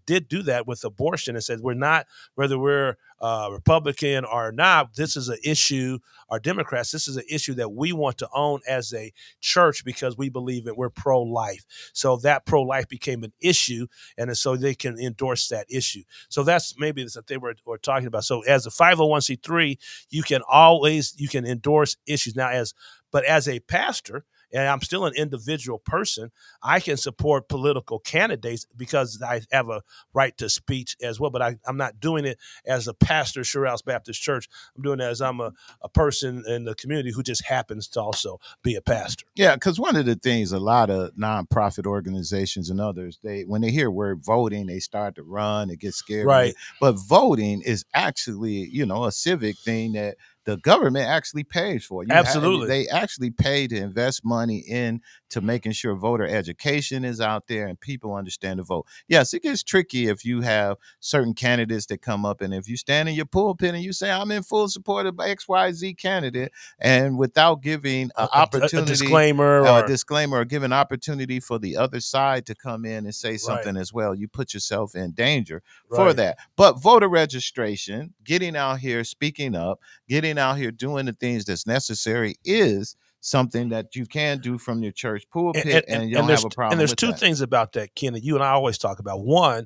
Speaker 3: did do that with abortion and said, we're not, whether we're Republican or not, this is an issue, or Democrats, this is an issue that we want to own as a church because we believe that we're pro-life. So that pro-life became an issue, and so they can endorse that issue. So that's maybe the thing we're talking about. So as a 501c3, you can endorse issues. Now, but as a pastor, and I'm still an individual person, I can support political candidates because I have a right to speech as well. But I'm not doing it as a pastor, Sure House Baptist Church. I'm doing it as I'm a person in the community who just happens to also be a pastor.
Speaker 2: Yeah, because one of the things a lot of nonprofit organizations and others, when they hear word voting, they start to run, they get scared.
Speaker 3: Right.
Speaker 2: But voting is actually, a civic thing that the government actually pays for.
Speaker 3: Absolutely.
Speaker 2: They actually pay to invest money into making sure voter education is out there and people understand the vote. Yes, it gets tricky if you have certain candidates that come up, and if you stand in your pulpit and you say, I'm in full support of XYZ candidate, and without giving an opportunity,
Speaker 3: a disclaimer,
Speaker 2: or giving opportunity for the other side to come in and say something as well, you put yourself in danger for that. But voter registration, getting out here, speaking up, getting out here doing the things that's necessary is something that you can do from your church pulpit, and you don't have a problem.
Speaker 3: And there's two things about that, Ken, that you and I always talk about. One,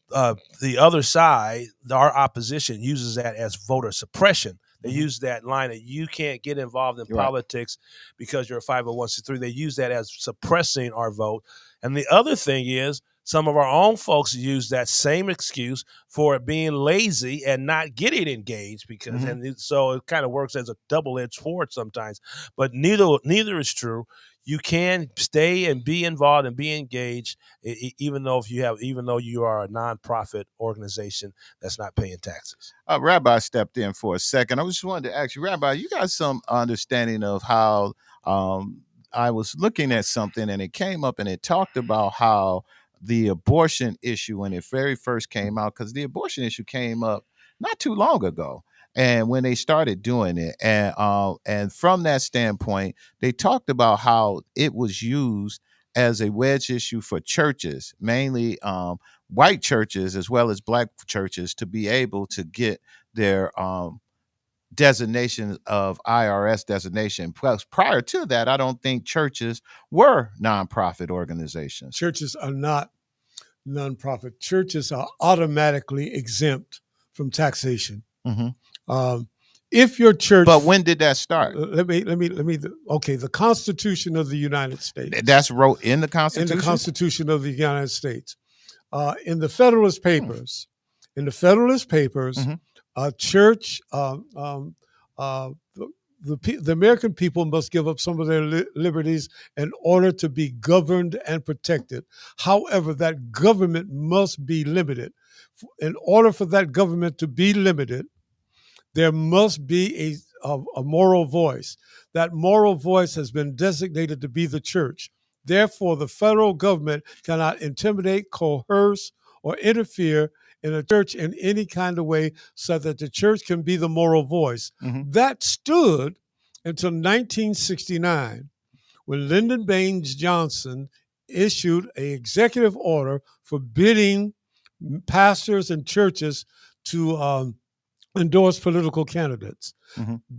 Speaker 3: the other side, our opposition, uses that as voter suppression. They use that line that you can't get involved in politics because you're a 501c3. They use that as suppressing our vote. And the other thing is, some of our own folks use that same excuse for being lazy and not getting engaged because, so it kind of works as a double-edged sword sometimes. But neither is true. You can stay and be involved and be engaged, even though you are a nonprofit organization that's not paying taxes.
Speaker 2: Rabbi stepped in for a second. I just wanted to ask you, Rabbi, you got some understanding of how I was looking at something and it came up and it talked about how the abortion issue, when it very first came out, because the abortion issue came up not too long ago, and when they started doing it, and from that standpoint, they talked about how it was used as a wedge issue for churches, mainly white churches as well as black churches, to be able to get their designation of IRS designation. Plus, prior to that, I don't think churches were nonprofit organizations.
Speaker 10: Churches are not nonprofit. Churches are automatically exempt from taxation. If your church,
Speaker 2: but when did that start?
Speaker 10: Let me. Okay, the Constitution of the United States.
Speaker 2: That's wrote in the Constitution.
Speaker 10: In the Constitution of the United States, in the Federalist Papers, a church, the American people must give up some of their liberties in order to be governed and protected. However, that government must be limited. In order for that government to be limited, there must be a moral voice. That moral voice has been designated to be the church. Therefore, the federal government cannot intimidate, coerce, or interfere in a church in any kind of way so that the church can be the moral voice. That stood until 1969, when Lyndon Baines Johnson issued an executive order forbidding pastors and churches to endorse political candidates.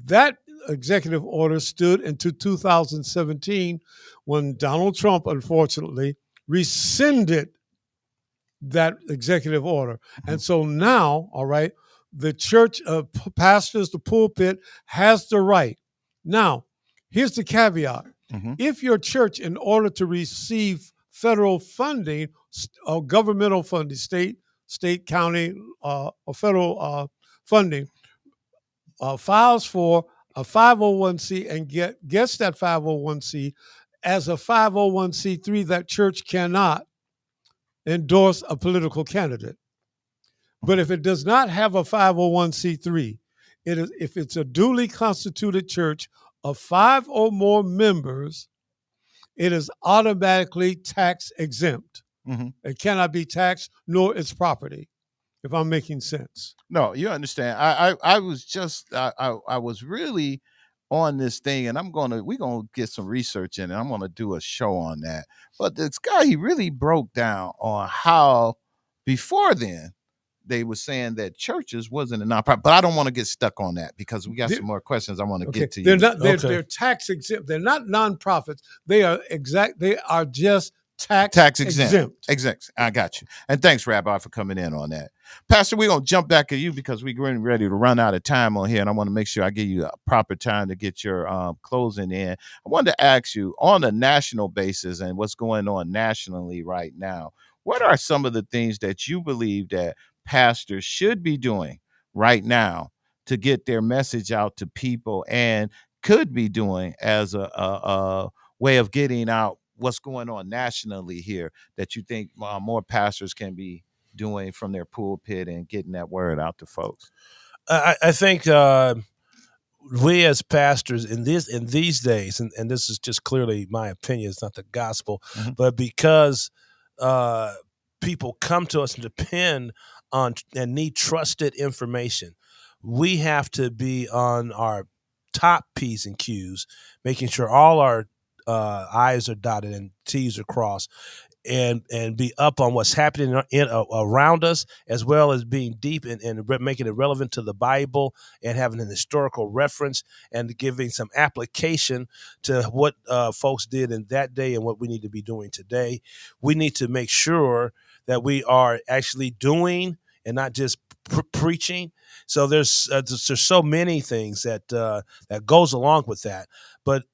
Speaker 10: That executive order stood until 2017, when Donald Trump, unfortunately, rescinded that executive order. And so now, all right, the church pastors, the pulpit, has the right. Now, here's the caveat. If your church, in order to receive federal funding or governmental funding, state, county, or federal funding, files for a 501c and gets that 501c, as a 501c3, that church cannot endorse a political candidate. But if it does not have a 501c3, if it's a duly constituted church of 5 or more members, it is automatically tax exempt. It cannot be taxed, nor its property, if I'm making sense.
Speaker 2: No, you understand. I was really on this thing, and we're gonna get some research in it. I'm gonna do a show on that. But this guy, he really broke down on how before then they were saying that churches wasn't a nonprofit. But I don't want to get stuck on that because we got some more questions I want to get to
Speaker 10: They're
Speaker 2: you.
Speaker 10: not. They're tax exempt. They're not nonprofits. They are They are just tax exempt.
Speaker 2: Exempt. I got you. And thanks, Rabbi, for coming in on that. Pastor, we're going to jump back at you because we're getting ready to run out of time on here, and I want to make sure I give you a proper time to get your closing in. I wanted to ask you, on a national basis and what's going on nationally right now, what are some of the things that you believe that pastors should be doing right now to get their message out to people and could be doing as a way of getting out what's going on nationally here that you think more pastors can be doing from their pulpit and getting that word out to folks?
Speaker 3: I think we as pastors in these days, and this is just clearly my opinion, it's not the gospel, but because people come to us and depend on and need trusted information, we have to be on our top P's and Q's, making sure all our I's are dotted and T's are crossed, and be up on what's happening around us, as well as being deep and making it relevant to the Bible and having an historical reference and giving some application to what folks did in that day and what we need to be doing today. We need to make sure that we are actually doing and not just preaching. So there's so many things that goes along with that, but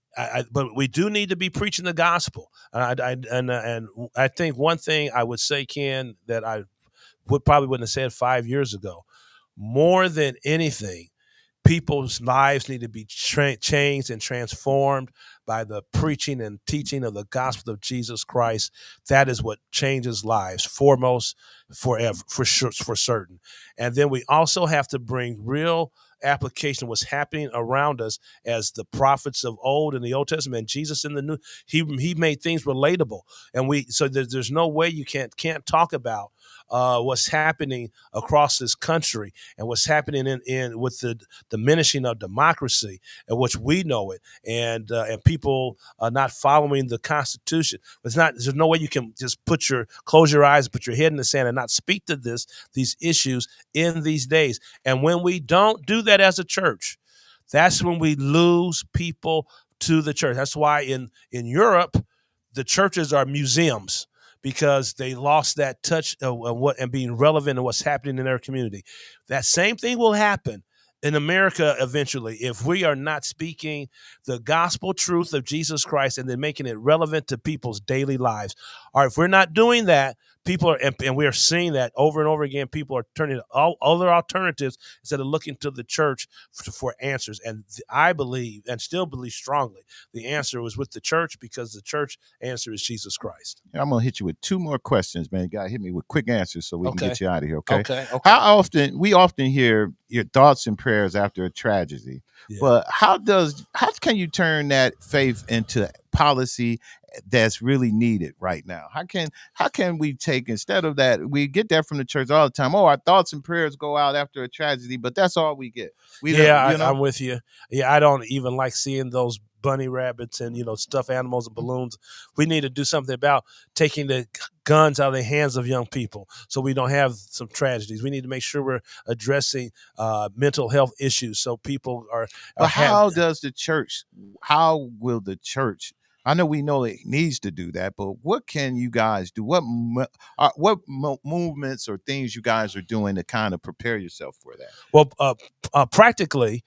Speaker 3: we do need to be preaching the gospel. And I think one thing I would say, Ken, that I wouldn't have said 5 years ago, more than anything, people's lives need to be changed and transformed by the preaching and teaching of the gospel of Jesus Christ. That is what changes lives, foremost, forever, for sure, for certain. And then we also have to bring real application of what's happening around us, as the prophets of old in the Old Testament, Jesus in the New. He made things relatable, and there's no way you can't talk about what's happening across this country and what's happening in with the diminishing of democracy, and which we know it, and people not following the Constitution. There's no way you can just close your eyes and put your head in the sand and not speak to these issues in these days. And when we don't do that as a church, that's when we lose people to the church. That's why in Europe, the churches are museums, because they lost that touch of what and being relevant to what's happening in their community. That same thing will happen in America eventually if we are not speaking the gospel truth of Jesus Christ and then making it relevant to people's daily lives. Or if we're not doing that, people are, and we are seeing that over and over again, people are turning to all other alternatives instead of looking to the church for answers. And I believe, and still believe strongly, the answer was with the church, because the church answer is Jesus Christ.
Speaker 2: I'm going to hit you with two more questions, man. You got to hit me with quick answers so we can get you out of here, okay?
Speaker 3: Okay.
Speaker 2: We often hear your thoughts and prayers after a tragedy, but how can you turn that faith into policy that's really needed right now? How can we take, instead of that, we get that from the church all the time. Oh, our thoughts and prayers go out after a tragedy, but that's all we get.
Speaker 3: I'm with you. Yeah, I don't even like seeing those bunny rabbits and stuffed animals and balloons. We need to do something about taking the guns out of the hands of young people so we don't have some tragedies. We need to make sure we're addressing mental health issues so people are.
Speaker 2: But how will the church? I know we know it needs to do that, but what can you guys do? What movements or things you guys are doing to kind of prepare yourself for that?
Speaker 3: Well, practically,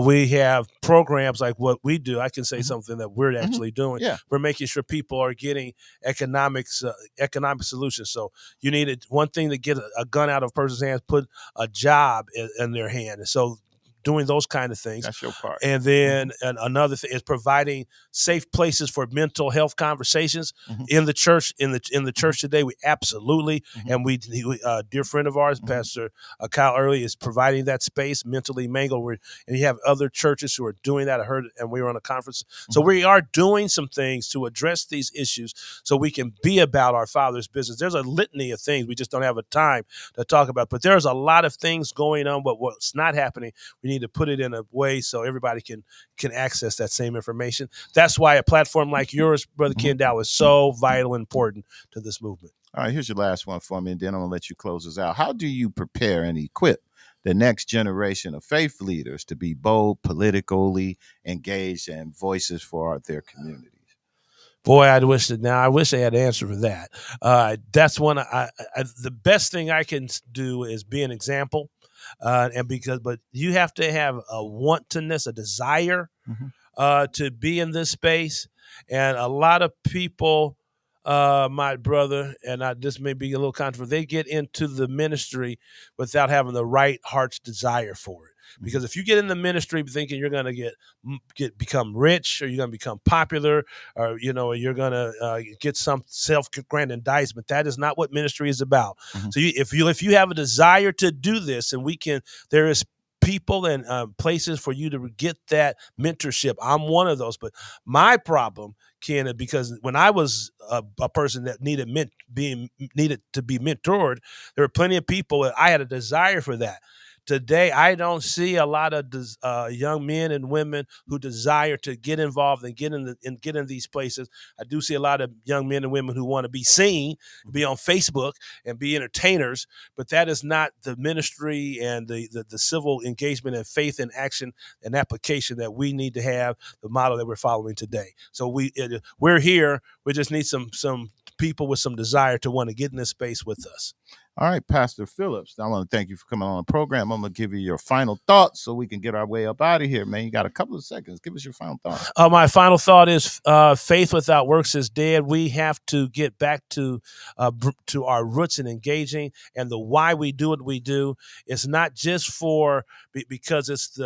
Speaker 3: we have programs like what we do. I can say something that we're actually doing.
Speaker 2: Yeah.
Speaker 3: We're making sure people are getting economic solutions. So you need one thing to get a gun out of a person's hands, put a job in their hand. And so doing those kind of things.
Speaker 2: That's your part.
Speaker 3: And then another thing is providing safe places for mental health conversations in the church. In the church today, we absolutely, and we dear friend of ours, Pastor Kyle Early, is providing that space, Mentally Mangled. And you have other churches who are doing that. I heard, and we were on a conference. So we are doing some things to address these issues so we can be about our Father's business. There's a litany of things we just don't have a time to talk about, but there's a lot of things going on. But what's not happening, we need to put it in a way so everybody can access that same information. That's why a platform like yours, Brother Ken Dao, is so vital and important to this movement.
Speaker 2: All right, here's your last one for me, and then I'm going to let you close us out. How do you prepare and equip the next generation of faith leaders to be bold, politically engaged, and voices for their communities?
Speaker 3: Boy, I wish I had an answer for that. That's one. The best thing I can do is be an example, but you have to have a wantonness, a desire to be in this space, and a lot of people, my brother, and this may be a little controversial, they get into the ministry without having the right heart's desire for it. Because if you get in the ministry thinking you're going to become rich, or you're going to become popular, or you're going to get some self-aggrandizement, that is not what ministry is about. So if you have a desire to do this, and there is people and places for you to get that mentorship. I'm one of those. But my problem, Ken, is because when I was a person that needed to be mentored, there were plenty of people. I had a desire for that. Today, I don't see a lot of young men and women who desire to get involved and get in these places. I do see a lot of young men and women who want to be seen, be on Facebook, and be entertainers. But that is not the ministry and the civil engagement and faith and action and application that we need to have, the model that we're following today. So we're here. We just need some people with some desire to want to get in this space with us.
Speaker 2: All right, Pastor Phillips, I want to thank you for coming on the program. I'm going to give you your final thoughts so we can get our way up out of here, man. You got a couple of seconds. Give us your final thought.
Speaker 3: My final thought is faith without works is dead. We have to get back to our roots in engaging, and the why we do what we do. It's not just because it's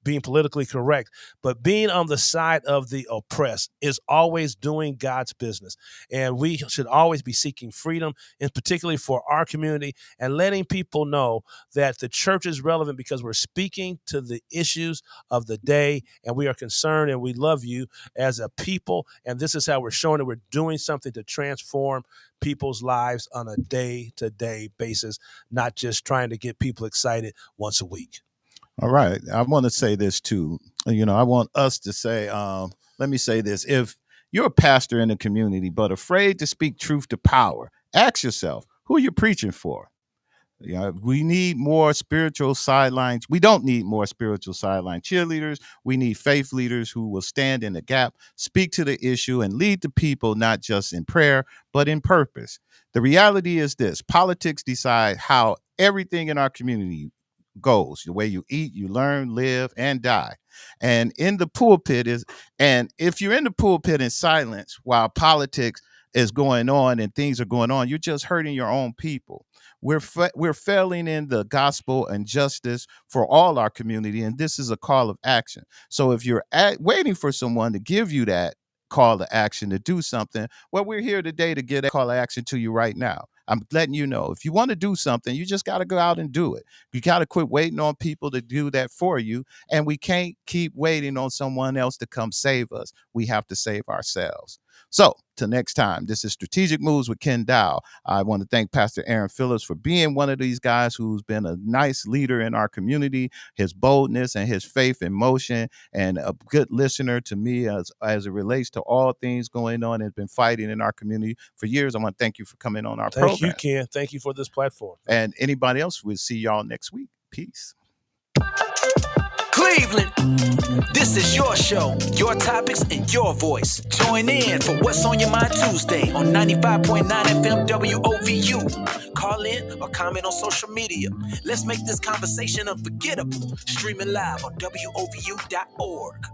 Speaker 3: being politically correct, but being on the side of the oppressed is always doing God's business. And we should always be seeking freedom, and particularly for our community, and letting people know that the church is relevant because we're speaking to the issues of the day, and we are concerned, and we love you as a people. And this is how we're showing that we're doing something to transform people's lives on a day-to-day basis, not just trying to get people excited once a week.
Speaker 2: All right. I want to say this too. I want us to say, let me say this. If you're a pastor in the community, but afraid to speak truth to power, ask yourself, who are you preaching for? We need more spiritual sidelines. We don't need more spiritual sideline cheerleaders. We need faith leaders who will stand in the gap, speak to the issue, and lead the people, not just in prayer, but in purpose. The reality is this: politics decide how everything in our community goes, the way you eat, you learn, live, and die. And in the pulpit if you're in the pulpit in silence while politics is going on and things are going on, you're just hurting your own people. We're failing in the gospel and justice for all our community, and this is a call of action. So if you're waiting for someone to give you that call to action to do something, well, we're here today to get a call to action to you right now. I'm letting you know, if you want to do something, you just got to go out and do it. You got to quit waiting on people to do that for you. And we can't keep waiting on someone else to come save us. We have to save ourselves. So till next time, this is Strategic Moves with Ken Dao. I want to thank Pastor Aaron Phillips for being one of these guys who's been a nice leader in our community, his boldness and his faith in motion, and a good listener to me as it relates to all things going on and been fighting in our community for years. I want to thank you for coming on our program.
Speaker 3: Thank you, Ken. Thank you for this platform.
Speaker 2: And anybody else, we'll see y'all next week. Peace.
Speaker 1: Cleveland, this is your show, your topics, and your voice. Join in for What's on Your Mind Tuesday on 95.9 FM WOVU. Call in or comment on social media. Let's make this conversation unforgettable. Streaming live on WOVU.org.